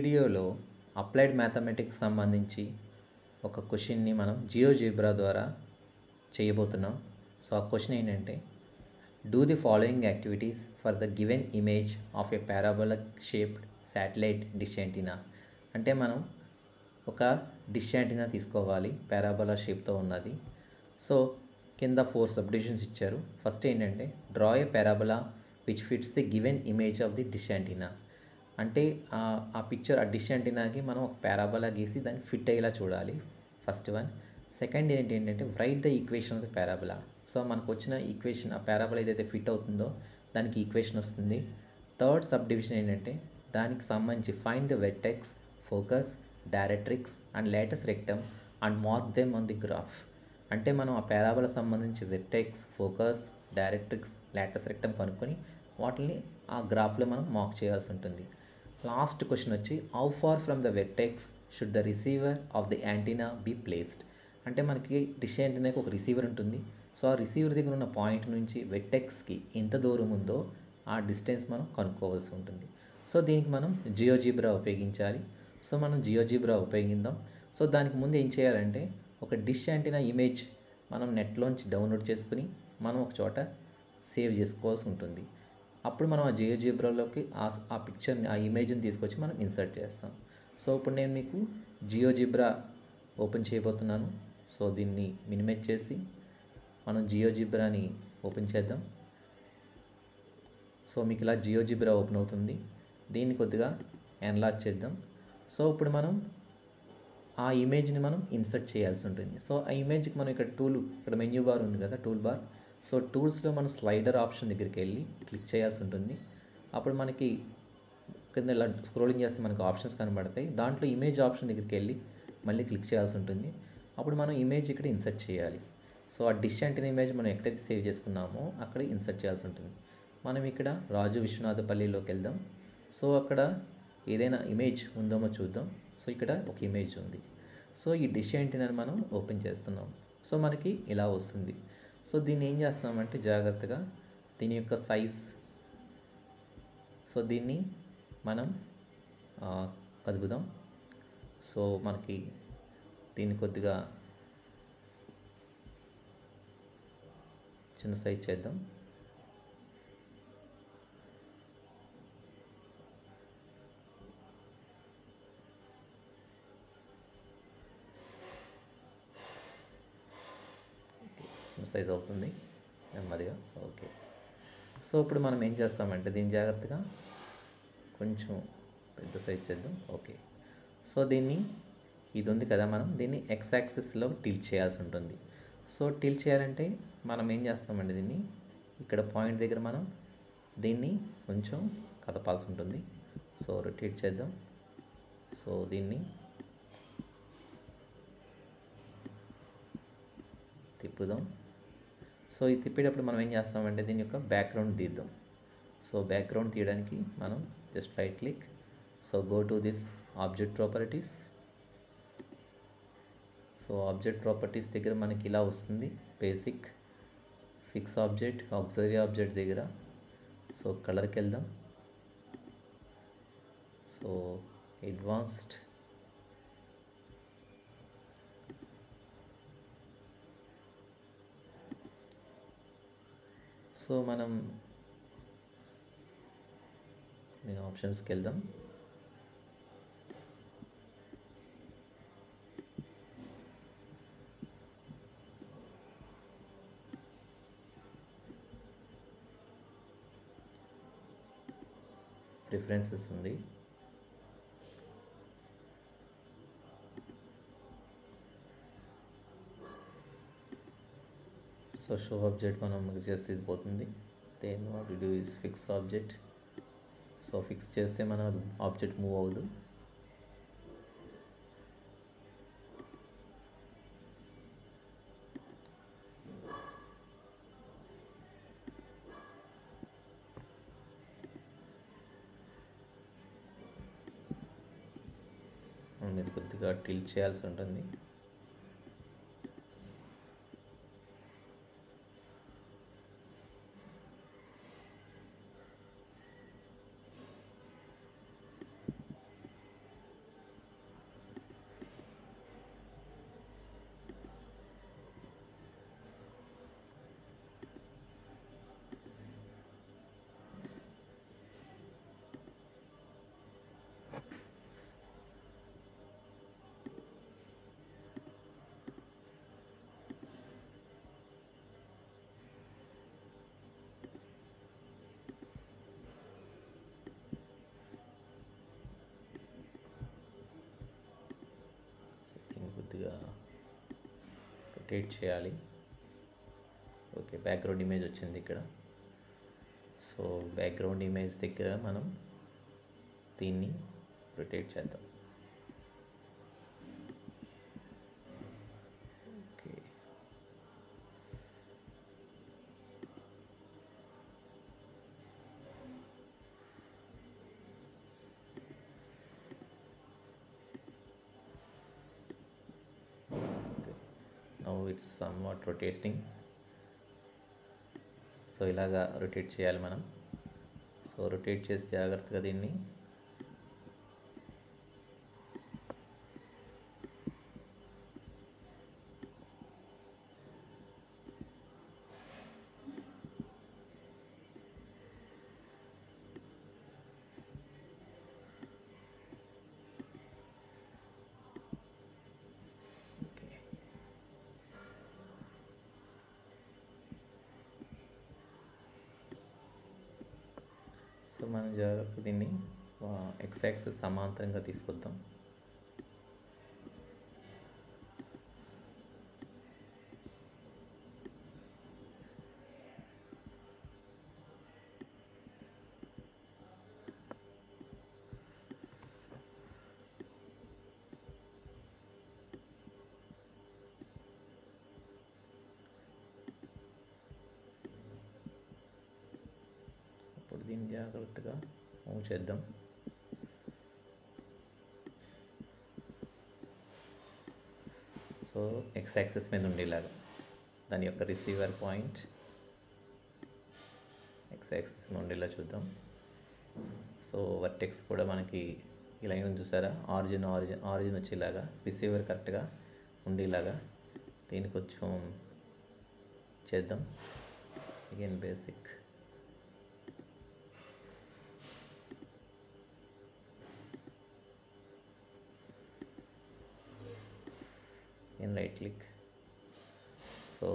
వీడియోలో applied mathematics సంబంధించి ఒక క్వశ్చన్ని మనం జియోజిబ్రా ద్వారా చేయబోతున్నాం. సో ఆ క్వశ్చన్ ఏంటంటే, do the following activities for the given image of A parabolic shaped satellite dish antenna. అంటే మనం ఒక డిష్ యాంటీనా తీసుకోవాలి, పారాబోలా షేప్తో ఉన్నది. సో కింద 4 సబ్ డివిజన్స్ ఇచ్చారు. ఫస్ట్ ఏంటంటే, draw a parabola which fits the given image of the dish antenna. అంటే ఆ పిక్చర్, ఆ డిష్ యాంటీనాకి మనం ఒక పారాబోలా గీసి దాన్ని ఫిట్ అయ్యేలా చూడాలి, ఫస్ట్ వన్. సెకండ్ ఏంటంటే, right the equation of the parabola. So మనకు వచ్చిన ఈక్వేషన్, ఆ పారాబోలా ఏదైతే ఫిట్ అవుతుందో దానికి ఈక్వేషన్ వస్తుంది. థర్డ్ సబ్ డివిజన్ ఏంటంటే, దానికి సంబంధించి find the vertex, focus, directrix and latus rectum and mark them on the graph. అంటే మనం ఆ పారాబోలా సంబంధించి vertex, focus, directrix, latus rectum కనుక్కొని వాటిని ఆ గ్రాఫ్లో మనం మార్క్ చేయాల్సి ఉంటుంది. లాస్ట్ క్వశ్చన్ వచ్చి, how far from the vertex should the receiver of the antenna be placed. అంటే మనకి డిష్ యాంటీనాకి ఒక రిసీవర్ ఉంటుంది. సో ఆ రిసీవర్ దగ్గర ఉన్న పాయింట్ నుంచి వెర్టెక్స్కి ఎంత దూరం ఉందో ఆ డిస్టెన్స్ మనం కనుక్కోవాల్సి ఉంటుంది. సో దీనికి మనం జియోజిబ్రా ఉపయోగించాలి. సో మనం జియోజిబ్రా ఉపయోగిద్దాం. సో దానికి ముందు ఏం చేయాలంటే, ఒక డిష్ యాంటీనా ఇమేజ్ మనం నెట్లోంచి డౌన్లోడ్ చేసుకుని మనం ఒక చోట సేవ్ చేసుకోవాల్సి ఉంటుంది. అప్పుడు మనం ఆ జియోజిబ్రాలోకి ఆ పిక్చర్ని, ఆ ఇమేజ్ని తీసుకొచ్చి మనం ఇన్సర్ట్ చేస్తాం. సో ఇప్పుడు నేను మీకు జియోజిబ్రా ఓపెన్ చేయబోతున్నాను. సో దీన్ని మినిమైజ్ చేసి మనం జియోజిబ్రాని ఓపెన్ చేద్దాం. సో మీకు ఇలా జియోజిబ్రా ఓపెన్ అవుతుంది. దీన్ని కొద్దిగా ఎన్లార్జ్ చేద్దాం. సో ఇప్పుడు మనం ఆ ఇమేజ్ని మనం ఇన్సర్ట్ చేయాల్సి ఉంటుంది. సో ఆ ఇమేజ్కి మనం ఇక్కడ మెన్యూ బార్ ఉంది కదా, టూల్ బార్. సో టూల్స్లో మనం స్లైడర్ ఆప్షన్ దగ్గరికి వెళ్ళి క్లిక్ చేయాల్సి ఉంటుంది. అప్పుడు మనకి కింద ఇలా స్క్రోలింగ్ చేస్తే మనకు ఆప్షన్స్ కనబడతాయి. దాంట్లో ఇమేజ్ ఆప్షన్ దగ్గరికి వెళ్ళి మళ్ళీ క్లిక్ చేయాల్సి ఉంటుంది. అప్పుడు మనం ఇమేజ్ ఇక్కడ ఇన్సర్ట్ చేయాలి. సో ఆ డిష్ యాంటీనా ఇమేజ్ మనం ఎక్కడైతే సేవ్ చేసుకున్నామో అక్కడ ఇన్సర్ట్ చేయాల్సి ఉంటుంది. మనం ఇక్కడ రాజు విశ్వనాథపల్లిలోకి వెళ్దాం. సో అక్కడ ఏదైనా ఇమేజ్ ఉందేమో చూద్దాం. సో ఇక్కడ ఒక ఇమేజ్ ఉంది. సో ఈ డిష్ యాంటీనాని మనం ఓపెన్ చేస్తున్నాం. సో మనకి ఇలా వస్తుంది. సో దీన్ని ఏం చేస్తామంటే, జాగ్రత్తగా దీని యొక్క సైజ్, సో దీన్ని మనం కదుపుదాం. సో మనకి దీన్ని కొద్దిగా చిన్న సైజ్ చేద్దాం. చిన్న సైజ్ అవుతుంది నెమ్మదిగా. ఓకే. సో ఇప్పుడు మనం ఏం చేస్తామంటే, దీన్ని జాగ్రత్తగా కొంచెం పెద్ద సైజ్ చేద్దాం. ఓకే. సో ఇది ఉంది కదా, మనం దీన్ని ఎక్స్ యాక్సిస్లో టిల్ట్ చేయాల్సి ఉంటుంది. సో టిల్ట్ చేయాలంటే మనం ఏం చేస్తామంటే, దీన్ని ఇక్కడ పాయింట్ దగ్గర మనం దీన్ని కొంచెం కదపాల్సి ఉంటుంది. సో రొటేట్ చేద్దాం. సో దీన్ని తిప్పుదాం. సో ఇది తిప్పేటప్పుడు మనం ఏం చేస్తామంటే, దీని యొక్క బ్యాక్గ్రౌండ్ తీద్దాం. సో బ్యాక్గ్రౌండ్ తీయడానికి మనం just right click. So go to this object properties. So object properties దగ్గర మనకి ఇలా వస్తుంది, basic, fix object, auxiliary object దగ్గర. సో కలర్కి వెళ్దాం. సో అడ్వాన్స్డ్, సో మనం ఆప్షన్స్కి వెళ్దాం. ప్రిఫరెన్సెస్ ఉంది. సో షో ఆబ్జెక్ట్ మనం చేస్తే ఇది పోతుంది. Then what to do is fix object. So fix చేస్తే మన ఆబ్జెక్ట్ మూవ్ అవ్వదు. మనం ఇది కొద్దిగా టిల్ట్ చేయాల్సి ఉంటుంది. కొద్దిగా రొటేట్ చేయాలి. ఓకే, బ్యాక్గ్రౌండ్ ఇమేజ్ వచ్చింది ఇక్కడ. సో బ్యాక్గ్రౌండ్ ఇమేజ్ దగ్గర మనం దీన్ని రొటేట్ చేద్దాం. Okay, now it's somewhat rotating. So ఇలాగా రొటేట్ చేయాలి మనం. సో రొటేట్ చేసి జాగ్రత్తగా దీన్ని సో మనం జాగ్రత్తగా దీన్ని ఎక్స్ యాక్సిస్ సమాంతరంగా తీసుకొద్దాం. ఇప్పుడు దీన్ని జాగ్రత్తగా మూవ్ చేద్దాం. సో ఎక్స్ యాక్సిస్ మీద ఉండేలాగా దాని యొక్క రిసీవర్ పాయింట్ ఎక్స్ యాక్సిస్ మీద ఉండేలా చూద్దాం. సో వర్టెక్స్ కూడా మనకి ఈ లైన్ చూసారా, ఆరిజిన్ వచ్చేలాగా రిసీవర్ కరెక్ట్గా ఉండేలాగా దీన్ని కొంచెం చేద్దాం. Again basic right click. So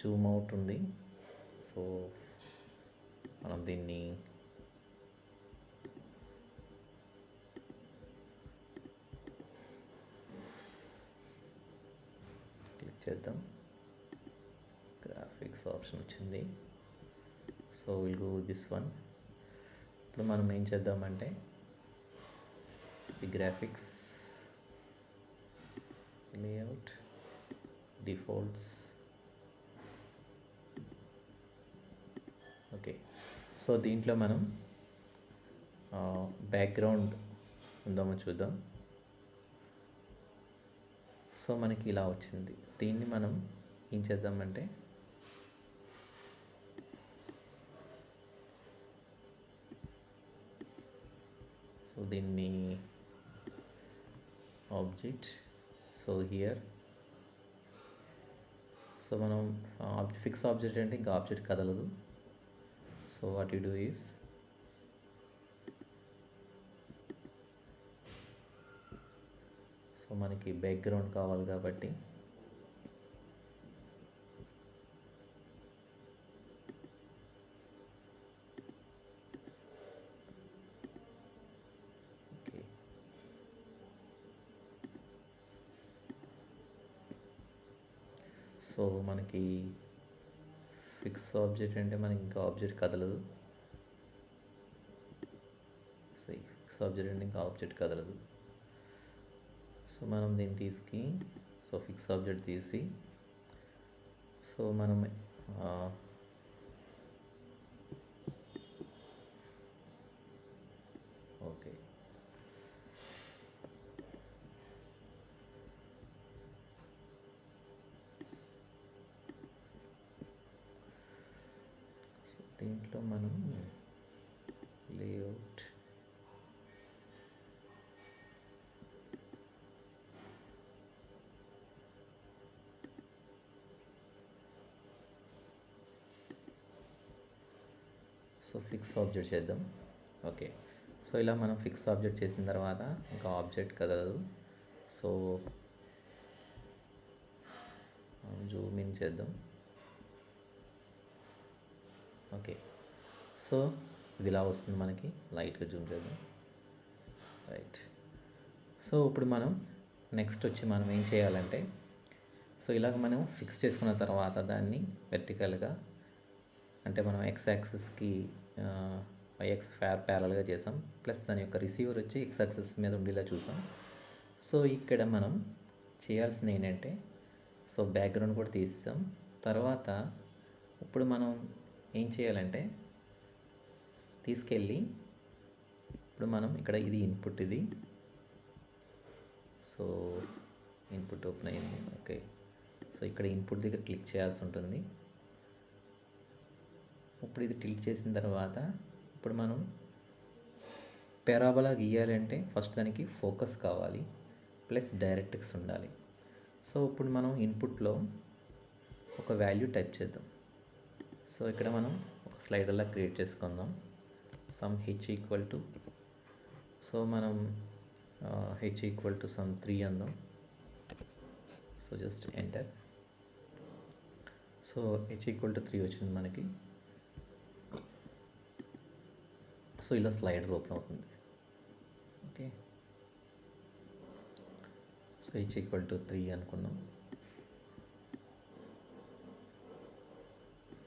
Zoom out ఉంది. సో మనం దీన్ని క్లిక్ చేద్దాం. గ్రాఫిక్స్ ఆప్షన్ వచ్చింది. So will go this one. ఇప్పుడు మనం ఏం చేద్దామంటే ఈ graphics layout defaults. Okay, so దీంట్లో మనం బ్యాక్గ్రౌండ్ ఉందామో చూద్దాం. సో మనకి ఇలా వచ్చింది. దీన్ని మనం ఏం చేద్దామంటే సో దీన్ని ఆబ్జెక్ట్. సో హియర్ సో మనం ఫిక్స్ ఆబ్జెక్ట్ అంటే ఇంకా ఆబ్జెక్ట్ కదలదు. So what you do is so మనకి బ్యాక్గ్రౌండ్ కావాలి కాబట్టి సో మనకి ఫిక్స్ ఆబ్జెక్ట్ అంటే మనకి ఇంకా ఆబ్జెక్ట్ కదలదు. సో ఫిక్స్ ఆబ్జెక్ట్ అంటే ఇంకా ఆబ్జెక్ట్ కదలదు. సో మనం దీన్ని తీసుకు సో ఫిక్స్ ఆబ్జెక్ట్ తీసి సో మనం ఓకే దీంట్లో మనం లేఅవుట్ సో ఫిక్స్ ఆబ్జెక్ట్ చేద్దాం. ఓకే, సో ఇలా మనం ఫిక్స్ ఆబ్జెక్ట్ చేసిన తర్వాత ఇంకా ఆబ్జెక్ట్ కదలదు. సో జూమ్ ఇన్ చేద్దాం. ఓకే, సో ఇది ఇలా వస్తుంది మనకి. లైట్గా జూమ్ చేద్దాం. రైట్. సో ఇప్పుడు మనం నెక్స్ట్ వచ్చి మనం ఏం చేయాలంటే, సో ఇలాగ మనం ఫిక్స్ చేసుకున్న తర్వాత దాన్ని వెర్టికల్గా, అంటే మనం ఎక్స్ యాక్సిస్కి వైఎక్స్ ప్యారల్గా చేసాం, ప్లస్ దాని యొక్క రిసీవర్ వచ్చి ఎక్స్ యాక్సిస్ మీద ఉండేలా చూసాం. సో ఇక్కడ మనం చేయాల్సింది ఏంటంటే, సో బ్యాక్గ్రౌండ్ కూడా తీస్తాం. తర్వాత ఇప్పుడు మనం ఏం చేయాలంటే, తీసుకెళ్ళి ఇప్పుడు మనం ఇక్కడ ఇది ఇన్పుట్, ఇది సో ఇన్పుట్ ఓపెన్ అయింది. ఓకే, సో ఇక్కడ ఇన్పుట్ దగ్గర క్లిక్ చేయాల్సి ఉంటుంది. ఇప్పుడు ఇది క్లిక్ చేసిన తర్వాత ఇప్పుడు మనం పారాబోలా గీయాలంటే ఫస్ట్ దానికి ఫోకస్ కావాలి, ప్లస్ డైరెక్ట్రిక్స్ ఉండాలి. సో ఇప్పుడు మనం ఇన్పుట్లో ఒక వాల్యూ టైప్ చేద్దాం. సో ఇక్కడ మనం ఒక స్లైడర్లా క్రియేట్ చేసుకుందాం. Some H equal to, so మనం హెచ్ ఈక్వల్ టు సమ్ 3 అందాం. So just enter. So H equal to 3 వచ్చింది మనకి. సో ఇలా స్లైడర్ ఓపెన్ అవుతుంది. Okay, so H equal to 3 అనుకున్నాం.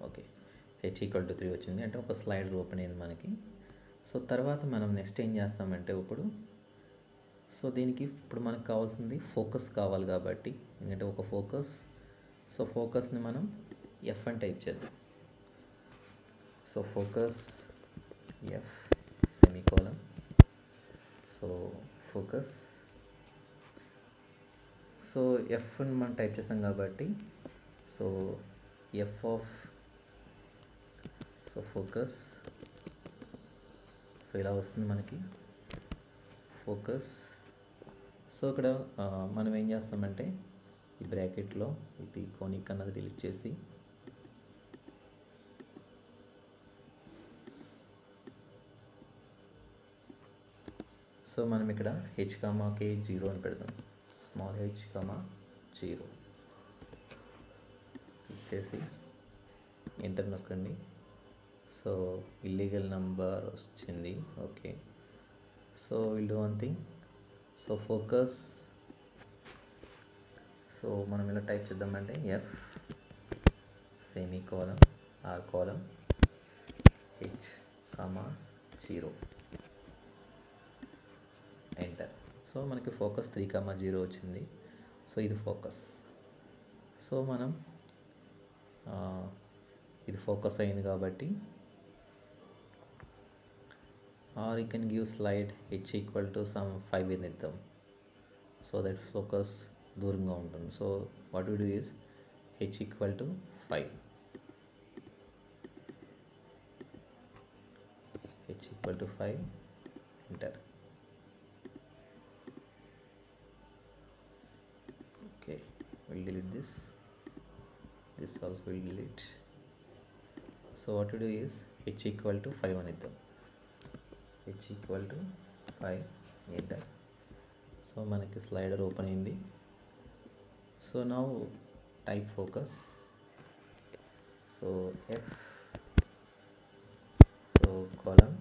ఓకే, హెచ్ ఈక్వల్ టు 3 వచ్చింది, అంటే ఒక స్లైడర్ ఓపెన్ అయింది మనకి. సో తర్వాత మనం నెక్స్ట్ ఏం చేస్తామంటే, ఇప్పుడు సో దీనికి ఇప్పుడు మనకు కావాల్సింది ఫోకస్ కావాలి కాబట్టి, ఎందుకంటే ఒక ఫోకస్, సో ఫోకస్ని మనం ఎఫ్ అని టైప్ చేద్దాం. So focus F semicolon. So focus, so ఎఫ్ని మనం టైప్ చేసాం కాబట్టి, so F of, so focus, so ఇలా వస్తుంది మనకి ఫోకస్. సో ఇక్కడ మనం ఏం చేస్తామంటే, ఈ బ్రాకెట్లో ఇది కోనిక్ అన్నది డిలీట్ చేసి, సో మనం ఇక్కడ హెచ్ కామాకి 0 అని పెడదాం. స్మాల్ హెచ్ కామా 0 క్లిక్ చేసి ఎంటర్ నొక్కండి. సో ఇల్లీగల్ నంబర్ వచ్చింది. Okay, so will do one thing. So focus, so మనం ఇలా టైప్ చేద్దామంటే F semicolon R colon H comma 0 enter. So మనకి ఫోకస్ 3,0 వచ్చింది. సో ఇది ఫోకస్. సో మనం ఇది ఫోకస్ అయింది కాబట్టి, or you can give slide H equal to some 5 అని ఇద్దాం, సో దట్ ఫోకస్ దూరంగా ఉంటుంది. So what we do is H equal to 5, H equal to 5 enter. Okay, we'll delete this also will delete. So what to do is h equal to 5 అని ఇద్దాం. h equal to 5 enter. So మనకి slider open అయింది. So now type focus. So f, so column,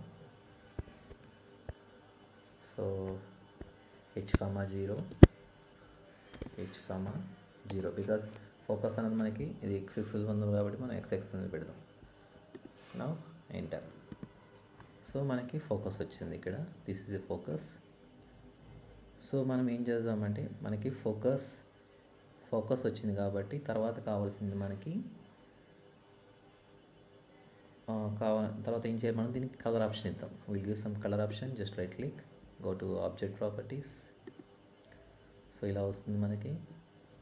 so h comma 0, h comma 0, because focus అనేది మనకి ఇది x axis ఉంది కాబట్టి మనం x యాక్సిస్ అనేది పెడదాం. Now enter. సో మనకి ఫోకస్ వచ్చింది ఇక్కడ. This is a focus. So మనం ఏం చేద్దామంటే, మనకి ఫోకస్ వచ్చింది కాబట్టి తర్వాత కావాల్సింది మనకి తర్వాత ఏం చేయాలి, మనం దీనికి కలర్ ఆప్షన్ ఇద్దాం. Will give some colour option. Just right click, go to object properties. So ఇలా వస్తుంది మనకి.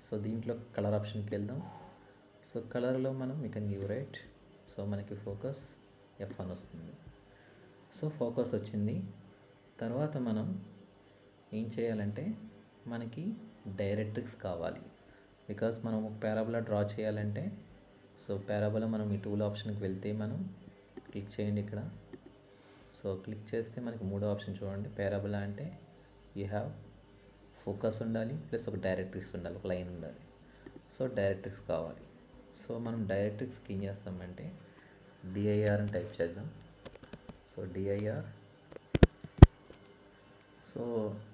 సో దీంట్లో కలర్ ఆప్షన్కి వెళ్దాం. సో కలర్లో మనం you can give right. So మనకి ఫోకస్ F1 వస్తుంది. సో ఫోకస్ వచ్చింది. తర్వాత మనం ఏం చేయాలంటే, మనకి డైరెక్ట్రిక్స్ కావాలి. బికాస్ మనం పారాబోలా డ్రా చేయాలంటే, సో పారాబోలా మనం ఈ టూల్ ఆప్షన్కి వెళ్తే మనం క్లిక్ చేయండి ఇక్కడ. సో క్లిక్ చేస్తే మనకి 3వ ఆప్షన్ చూడండి. పారాబోలా అంటే యూ హ్యావ్ ఫోకస్ ఉండాలి, ప్లస్ ఒక డైరెక్ట్రిక్స్ ఉండాలి, ఒక లైన్ ఉండాలి. సో డైరెక్ట్రిక్స్ కావాలి. సో మనం డైరెక్ట్రిక్స్కి ఏం చేస్తామంటే, DIR అని టైప్ చేద్దాం. సో DIR, సో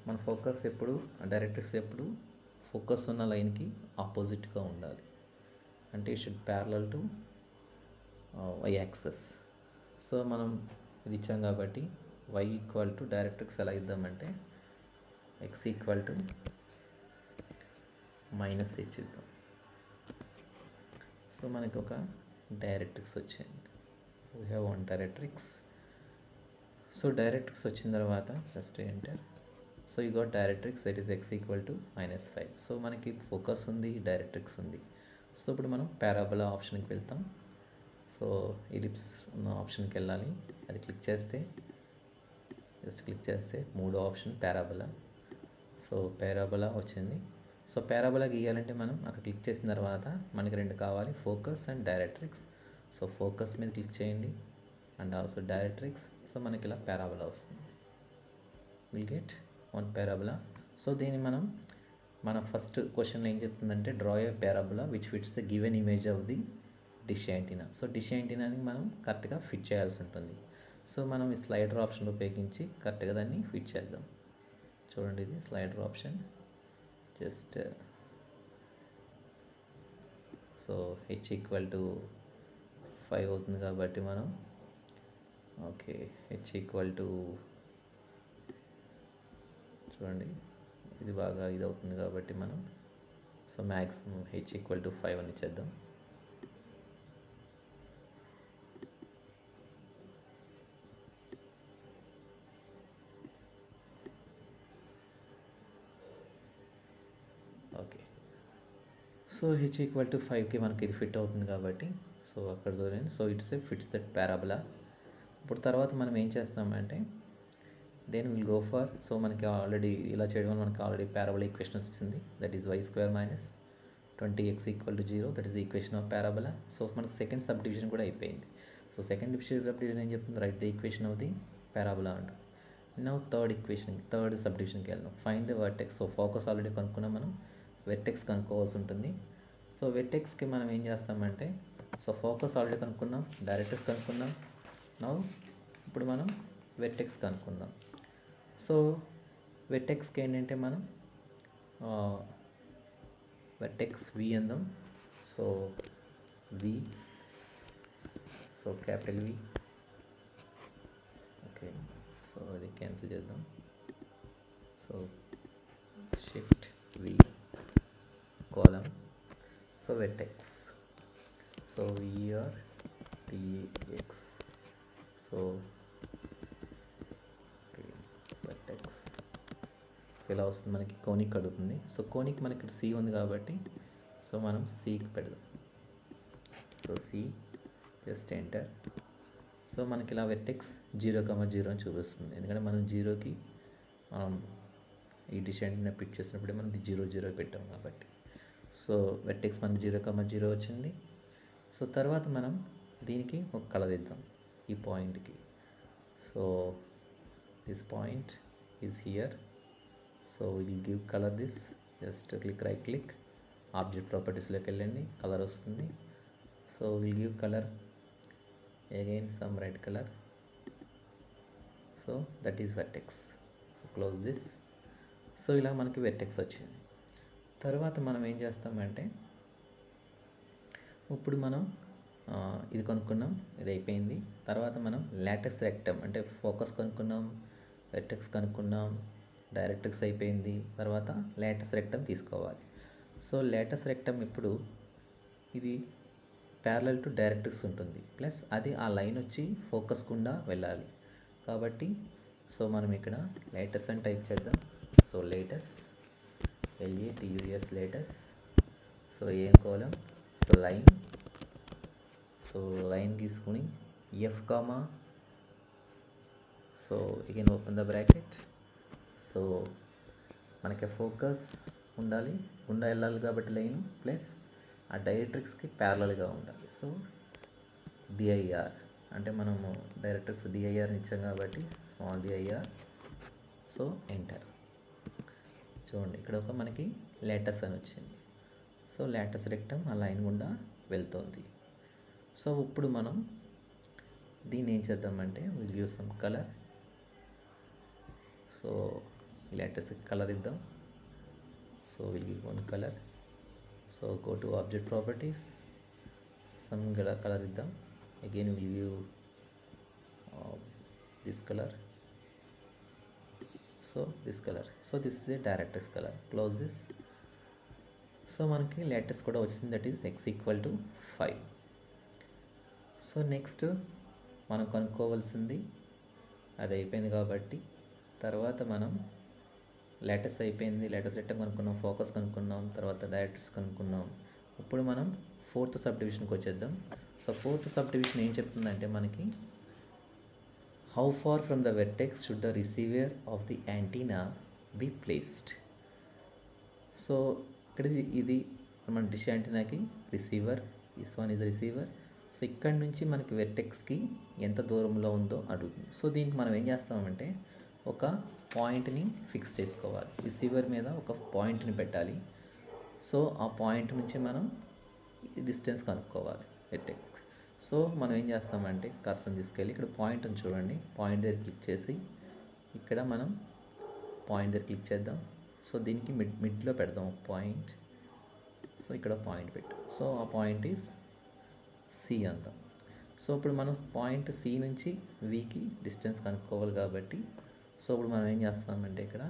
మన ఫోకస్ ఎప్పుడు డైరెక్ట్రిక్స్ ఎప్పుడు ఫోకస్ ఉన్న లైన్కి ఆపోజిట్గా ఉండాలి, అంటే it should parallel to Y axis. So మనం ఇది ఇచ్చాం కాబట్టి y ఈక్వల్ టు డైరెక్ట్రిక్స్ ఎలా ఇద్దామంటే x equal to minus h ఇద్దాం. సో మనకి ఒక డైరెక్ట్రిక్స్ వచ్చింది, we have one directrix. So directrix వచ్చిన తర్వాత first enter. So you got directrix that is x equal to -5. So మనకి ఫోకస్ ఉంది, డైరెక్ట్రిక్స్ ఉంది. సో ఇప్పుడు మనం పారాబోలా ఆప్షన్కి వెళ్తాం. సో ఎలిప్స్ ఉన్న ఆప్షన్కి వెళ్ళాలి, అది క్లిక్ చేస్తే జస్ట్ క్లిక్ చేస్తే మూడో ఆప్షన్ పారాబోలా. సో పారాబోలా వచ్చింది. సో పారాబోలా గీయాలంటే మనం అక్కడ క్లిక్ చేసిన తర్వాత మనకి రెండు కావాలి, focus and directrix. So focus మీద క్లిక్ చేయండి అండ్ ఆల్సో డైరెక్ట్రిక్స్. సో మనకి ఇలా పారాబోలా వస్తుంది, will get one parabola. So దీన్ని మన ఫస్ట్ క్వశ్చన్లో ఏం చెప్తుందంటే draw a parabola which fits the given image of the dish antenna. So dish యాంటీనాని మనం కరెక్ట్గా ఫిట్ చేయాల్సి ఉంటుంది. సో మనం ఈ స్లైడర్ ఆప్షన్ ఉపయోగించి కరెక్ట్గా దాన్ని ఫిట్ చేద్దాం. చూడండి, ఇది slider option. Just so h equal to 5 అవుతుంది కాబట్టి మనం ఓకే h ఈక్వల్ టు చూడండి ఇది బాగా ఇది అవుతుంది కాబట్టి మనం so maximum h equal to 5 అని ఇచ్చేద్దాం. Okay, so h equal to 5కి మనకి ఇది ఫిట్ అవుతుంది కాబట్టి సో అక్కడ చూడండి. So it's a fits that parabola. ఇప్పుడు తర్వాత మనం ఏం చేస్తామంటే then will go for, so మనకి ఆల్రెడీ ఇలా చేయడం వల్ల మనకి ఆల్రెడీ పారాబోలా ఈక్వేషన్ వచ్చింది, that is y² - 20x equal to 0, that is the equation of parabola. So మనకి సెకండ్ సబ్ డివిజన్ కూడా అయిపోయింది. సో సెకండ్ సబ్ డివిజన్ ఏం చెప్తుంది, write the equation of the parabola అంట. నౌ థర్డ్ సబ్ డివిజన్కి వెళ్దాం, find the vertex. So focus already కనుక్కున్నాం, మనం వెర్టెక్స్ కనుక్కోవాల్సి ఉంటుంది. సో వెర్టెక్స్కి మనం ఏం చేస్తామంటే సో ఫోకస్ ఆల్రెడీ కనుక్కున్నాం, డైరెక్ట్రిక్స్ కనుక్కున్నాం. నౌ ఇప్పుడు మనం వెర్టెక్స్ కనుక్కుందాం. సో వెర్టెక్స్కి ఏంటంటే మనం వెర్టెక్స్ v అందాం. So v, so capital V. Okay, so అది క్యాన్సిల్ చేద్దాం. So shift v column, so vertex, so vertex, so vertex. So ఇలా వస్తుంది మనకి. కోనిక్ అడుగుతుంది. సో కోనిక్ మనకి ఇక్కడ C ఉంది కాబట్టి సో మనం Cకి పెడదాం. So C, just enter. So మనకి ఇలా వెర్టెక్స్ 0,0 అని చూపిస్తుంది, ఎందుకంటే మనం 0కి మనం ఈ డిష్ యాంటీనా పిక్ చేసినప్పుడే మనం 0,0 పెట్టాం కాబట్టి. సో వెర్టెక్స్ మనకి 0,0 వచ్చింది. సో తర్వాత మనం దీనికి ఒక కలర్ ఇద్దాం ఈ పాయింట్కి. So this point is here. So will give colour this, just right click, object ప్రాపర్టీస్లోకి వెళ్ళండి, కలర్ వస్తుంది. So will give colour again some red colour. So that is vertex. So close this. So ఇలా మనకి vertex వచ్చింది. తర్వాత మనం ఏం చేస్తామంటే ఇప్పుడు మనం ఇది కనుక్కున్నాం, ఇది అయిపోయింది. తర్వాత మనం లాటెస్ రెక్టమ్ అంటే ఫోకస్ కనుక్కున్నాం, వెర్టెక్స్ కనుక్కున్నాం, డైరెక్ట్రిక్స్ అయిపోయింది. తర్వాత లాటెస్ రెక్టమ్ తీసుకోవాలి. సో లాటెస్ రెక్టమ్ ఇప్పుడు ఇది ప్యారలల్ టు డైరెక్ట్రిక్స్ ఉంటుంది, ప్లస్ అది ఆ లైన్ వచ్చి ఫోకస్ గుండా వెళ్ళాలి కాబట్టి సో మనం ఇక్కడ లాటెస్ అని టైప్ చేద్దాం. So let's, LATUS let's. So ఏం కాలం, సో లైన్. సో లైన్ తీసుకుని F comma, so again open the bracket. So మనకి ఫోకస్ ఉండాలి, గుండా వెళ్ళాలి కాబట్టి లైన్, ప్లస్ ఆ డైరెక్ట్రిక్స్కి ప్యారలల్గా ఉండాలి. సో DIR అంటే మనము డైరెక్ట్రిక్స్ DIRని ఇచ్చాం కాబట్టి స్మాల్ DIR. So enter. చూడండి ఇక్కడ ఒక మనకి లాటెస్ అని వచ్చింది. సో లాటెస్ రెక్టమ్ ఆ లైన్ గుండా వెళ్తుంది. సో ఇప్పుడు మనం దీన్ని ఏం చేద్దామంటే will give some colour. So ఈ లాటిస్ కలర్ ఇద్దాం. So will give one colour. So go to object properties, some colour ఇద్దాం. Again will give this color. So this color. So this is a directrix color. Close this. So మనకి lattice కూడా వచ్చింది, that is x equal to 5. So next మనం కనుక్కోవాల్సింది అది అయిపోయింది కాబట్టి తర్వాత మనం lattice అయిపోయింది, lattice రెక్టాంగిల్ కనుక్కున్నాం, ఫోకస్ కనుక్కున్నాం, తర్వాత డైరెక్ట్రిక్స్ కనుక్కున్నాం. ఇప్పుడు మనం ఫోర్త్ సబ్ డివిజన్కి వచ్చేద్దాం. సో ఫోర్త్ సబ్ డివిజన్ ఏం చెప్తుందంటే మనకి how far from the vertex should the receiver of the antenna be placed. So ఇక్కడ ఇది మన డిష్ యాంటీనాకి receiver, this one is receiver. So ఇక్కడ నుంచి మనకి వెర్టెక్స్కి ఎంత దూరంలో ఉందో అడుగుతుంది. సో దీనికి మనం ఏం చేస్తామంటే ఒక పాయింట్ని ఫిక్స్ చేసుకోవాలి, రిసీవర్ మీద ఒక పాయింట్ని పెట్టాలి. సో ఆ పాయింట్ నుంచి మనం డిస్టెన్స్ కనుక్కోవాలి వెర్టెక్స్. సో మనం ఏం చేస్తామంటే కర్సన్ తీసుకెళ్ళి ఇక్కడ పాయింట్ అని చూడండి, పాయింట్ దగ్గర క్లిక్ చేసి ఇక్కడ మనం పాయింట్ దగ్గర క్లిక్ చేద్దాం. సో దీనికి మిడ్లో పెడదాం ఒక పాయింట్. సో ఇక్కడ పాయింట్ పెట్టాం. సో ఆ పాయింట్ ఈజ్ సి అంతా. సో ఇప్పుడు మనం పాయింట్ సి నుంచి వికి డిస్టెన్స్ కనుక్కోవాలి కాబట్టి సో ఇప్పుడు మనం ఏం చేస్తామంటే ఇక్కడ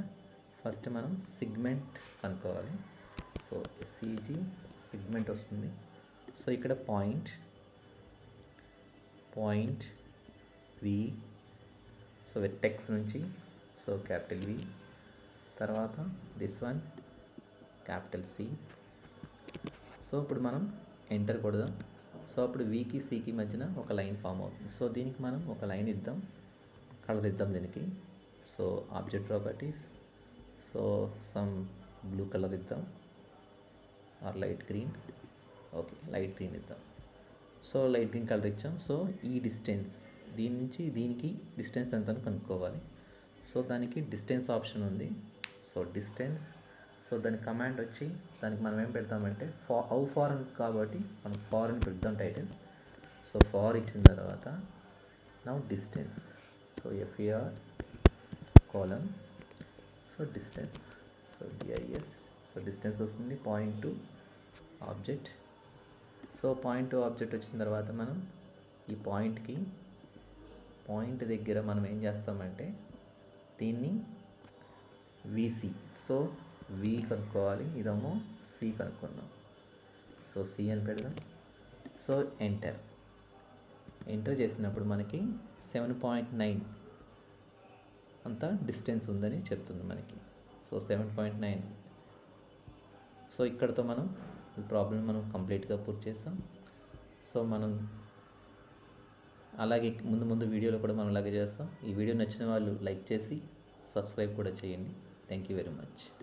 ఫస్ట్ మనం సిగ్మెంట్ కనుక్కోవాలి. సో సిజీ సిగ్మెంట్ వస్తుంది. సో ఇక్కడ పాయింట్ వి, సో వెర్టెక్స్ నుంచి సో క్యాపిటల్ వి, తర్వాత this one capital C. So ఇప్పుడు మనం ఎంటర్ కొడదాం. సో అప్పుడు వికి సికి మధ్యన ఒక లైన్ ఫామ్ అవుతుంది. సో దీనికి మనం ఒక లైన్ ఇద్దాం, కలర్ ఇద్దాం దీనికి. So object properties, so some blue colour ఇద్దాం or light green. Okay, light green ఇద్దాం. సో లైట్ గ్రీన్ కలర్ ఇచ్చాం. సో ఈ డిస్టెన్స్ దీని నుంచి దీనికి డిస్టెన్స్ ఎంత అని కనుక్కోవాలి. సో దానికి డిస్టెన్స్ ఆప్షన్ ఉంది. సో డిస్టెన్స్, సో దాని కమాండ్ వచ్చి దానికి మనం ఏం పెడతామంటే హౌ ఫార్ కాబట్టి మనం ఫార్ అని పెడతాం టైటిల్. సో ఫార్ ఇచ్చిన తర్వాత now distance, so F A R colon, so distance, so D I S. So distance వస్తుంది point to object. So point to object వచ్చిన తర్వాత మనం ఈ పాయింట్ దగ్గర మనం ఏం చేస్తామంటే దీన్ని విసి, సో వి కనుక్కోవాలి, ఇదేమో సి కనుక్కుందాం. సో సి అని పెడదాం. సో ఎంటర్ చేసినప్పుడు మనకి 7.9 అంత డిస్టెన్స్ ఉందని చెప్తుంది మనకి. సో 7.9. సో ఇక్కడతో మనం ఈ ప్రాబ్లం మనం కంప్లీట్గా పూర్తి చేస్తాం. సో మనం అలాగే ముందు వీడియోలో కూడా మనం అలాగే చేస్తాం. ఈ వీడియో నచ్చిన వాళ్ళు లైక్ చేసి సబ్స్క్రైబ్ కూడా చేయండి. Thank you very much.